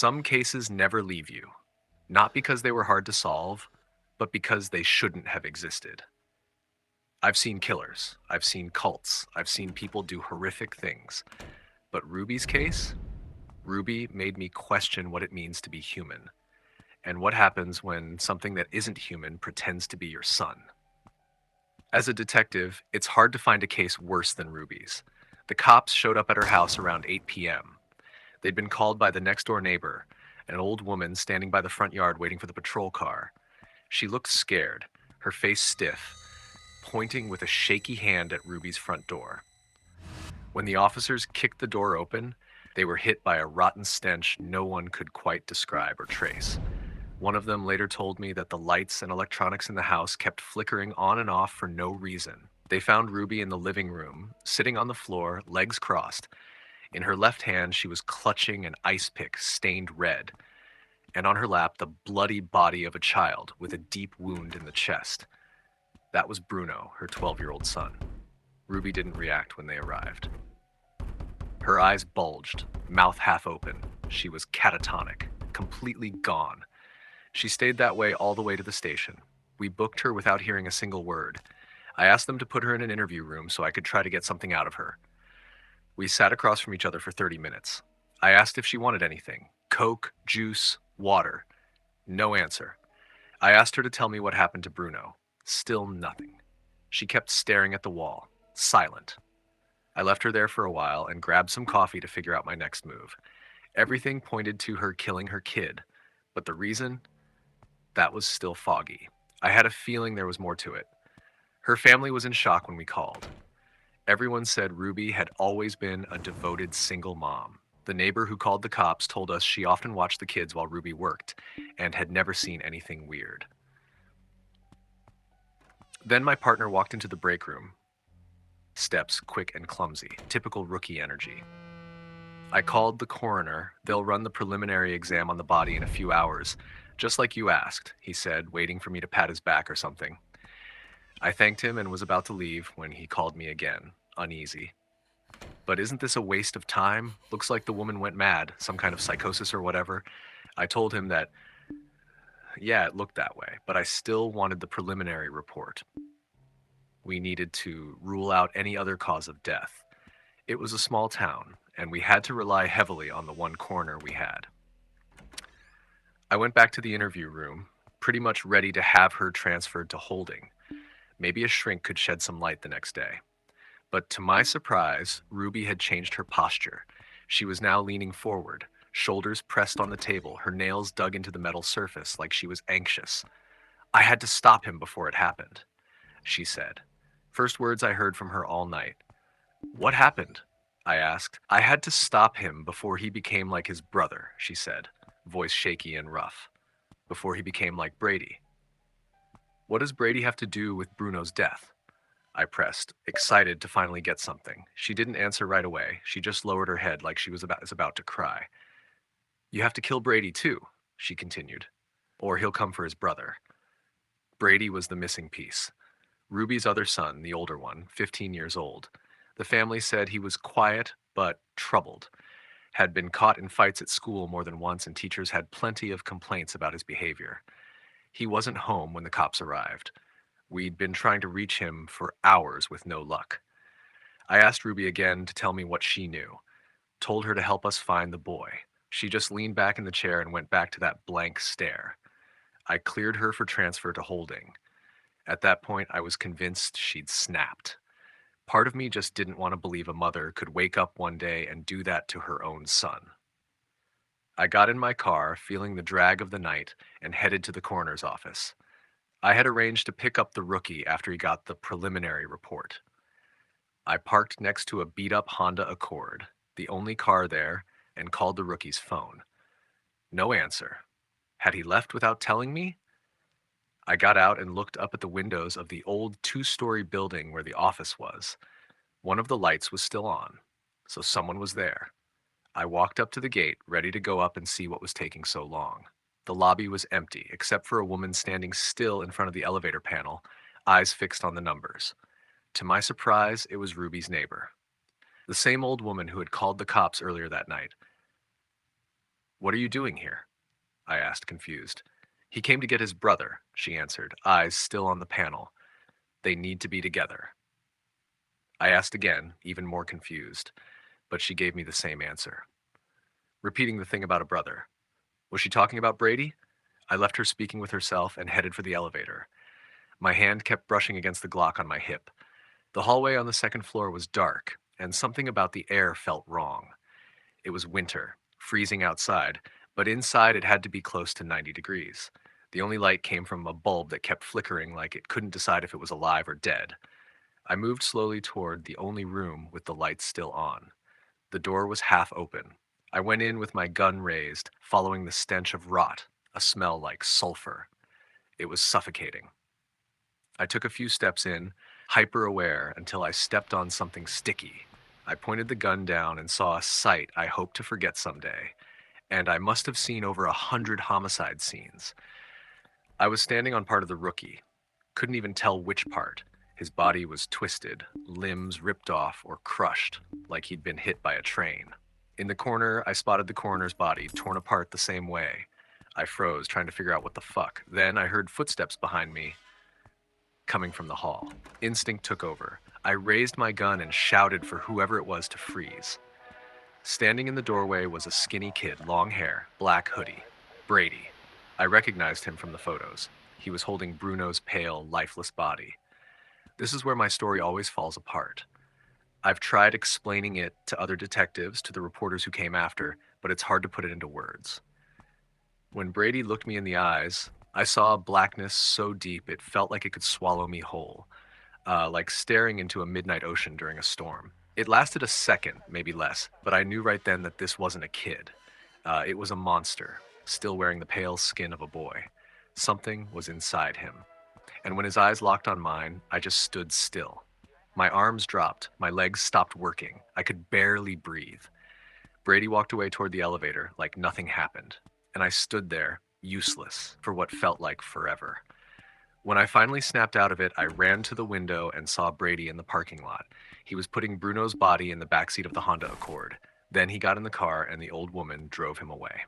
Some cases never leave you, not because they were hard to solve, but because they shouldn't have existed. I've seen killers, I've seen cults, I've seen people do horrific things. But Ruby's case? Ruby made me question what it means to be human, and what happens when something that isn't human pretends to be your son. As a detective, it's hard to find a case worse than Ruby's. The cops showed up at her house around 8 p.m. They'd been called by the next door neighbor, an old woman standing by the front yard waiting for the patrol car. She looked scared, her face stiff, pointing with a shaky hand at Ruby's front door. When the officers kicked the door open, they were hit by a rotten stench no one could quite describe or trace. One of them later told me that the lights and electronics in the house kept flickering on and off for no reason. They found Ruby in the living room, sitting on the floor, legs crossed. In her left hand, she was clutching an ice pick stained red, and on her lap, the bloody body of a child with a deep wound in the chest. That was Bruno, her 12-year-old son. Ruby didn't react when they arrived. Her eyes bulged, mouth half open. She was catatonic, completely gone. She stayed that way all the way to the station. We booked her without hearing a single word. I asked them to put her in an interview room so I could try to get something out of her. We sat across from each other for 30 minutes. I asked if she wanted anything: Coke, juice, water. No answer. I asked her to tell me what happened to Bruno. Still nothing. She kept staring at the wall, silent. I left her there for a while and grabbed some coffee to figure out my next move. Everything pointed to her killing her kid, but the reason? That was still foggy. I had a feeling there was more to it. Her family was in shock when we called. Everyone said Ruby had always been a devoted single mom. The neighbor who called the cops told us she often watched the kids while Ruby worked and had never seen anything weird. Then my partner walked into the break room. Steps quick and clumsy, typical rookie energy. I called the coroner. They'll run the preliminary exam on the body in a few hours, just like you asked, he said, waiting for me to pat his back or something. I thanked him and was about to leave when he called me again, uneasy. But isn't this a waste of time? Looks like the woman went mad, some kind of psychosis or whatever. I told him that, yeah, it looked that way, but I still wanted the preliminary report. We needed to rule out any other cause of death. It was a small town, and we had to rely heavily on the one coroner we had. I went back to the interview room, pretty much ready to have her transferred to holding. Maybe a shrink could shed some light the next day. But to my surprise, Ruby had changed her posture. She was now leaning forward, shoulders pressed on the table, her nails dug into the metal surface like she was anxious. "I had to stop him before it happened," she said. First words I heard from her all night. "What happened?" I asked. "I had to stop him before he became like his brother," she said, voice shaky and rough. "Before he became like Brady." "What does Brady have to do with Bruno's death?" I pressed, excited to finally get something. She didn't answer right away. She just lowered her head like she was about to cry. "You have to kill Brady too," she continued, "or he'll come for his brother." Brady was the missing piece. Ruby's other son, the older one, 15 years old. The family said he was quiet but troubled, had been caught in fights at school more than once, and teachers had plenty of complaints about his behavior. He wasn't home when the cops arrived. We'd been trying to reach him for hours with no luck. I asked Ruby again to tell me what she knew, told her to help us find the boy. She just leaned back in the chair and went back to that blank stare. I cleared her for transfer to holding. At that point, I was convinced she'd snapped. Part of me just didn't want to believe a mother could wake up one day and do that to her own son. I got in my car, feeling the drag of the night, and headed to the coroner's office. I had arranged to pick up the rookie after he got the preliminary report. I parked next to a beat-up Honda Accord, the only car there, and called the rookie's phone. No answer. Had he left without telling me? I got out and looked up at the windows of the old two-story building where the office was. One of the lights was still on, so someone was there. I walked up to the gate, ready to go up and see what was taking so long. The lobby was empty, except for a woman standing still in front of the elevator panel, eyes fixed on the numbers. To my surprise, it was Ruby's neighbor. The same old woman who had called the cops earlier that night. What are you doing here? I asked, confused. He came to get his brother, she answered, eyes still on the panel. They need to be together. I asked again, even more confused, but she gave me the same answer, repeating the thing about a brother. Was she talking about Brady? I left her speaking with herself and headed for the elevator. My hand kept brushing against the Glock on my hip. The hallway on the second floor was dark, and something about the air felt wrong. It was winter, freezing outside, but inside it had to be close to 90 degrees. The only light came from a bulb that kept flickering like it couldn't decide if it was alive or dead. I moved slowly toward the only room with the lights still on. The door was half open. I went in with my gun raised, following the stench of rot, a smell like sulfur. It was suffocating. I took a few steps in, hyper aware, until I stepped on something sticky. I pointed the gun down and saw a sight I hoped to forget someday, and I must have seen over 100 homicide scenes. I was standing on part of the rookie. Couldn't even tell which part. His body was twisted, limbs ripped off or crushed, like he'd been hit by a train. In the corner, I spotted the coroner's body, torn apart the same way. I froze, trying to figure out what the fuck. Then I heard footsteps behind me, coming from the hall. Instinct took over. I raised my gun and shouted for whoever it was to freeze. Standing in the doorway was a skinny kid, long hair, black hoodie. Brady. I recognized him from the photos. He was holding Bruno's pale, lifeless body. This is where my story always falls apart. I've tried explaining it to other detectives, to the reporters who came after, but it's hard to put it into words. When Brady looked me in the eyes, I saw a blackness so deep it felt like it could swallow me whole, like staring into a midnight ocean during a storm. It lasted a second, maybe less, but I knew right then that this wasn't a kid. It was a monster, still wearing the pale skin of a boy. Something was inside him. And when his eyes locked on mine, I just stood still. My arms dropped, my legs stopped working. I could barely breathe. Brady walked away toward the elevator like nothing happened, and I stood there, useless, for what felt like forever. When I finally snapped out of it, I ran to the window and saw Brady in the parking lot. He was putting Bruno's body in the backseat of the Honda Accord. Then he got in the car and the old woman drove him away.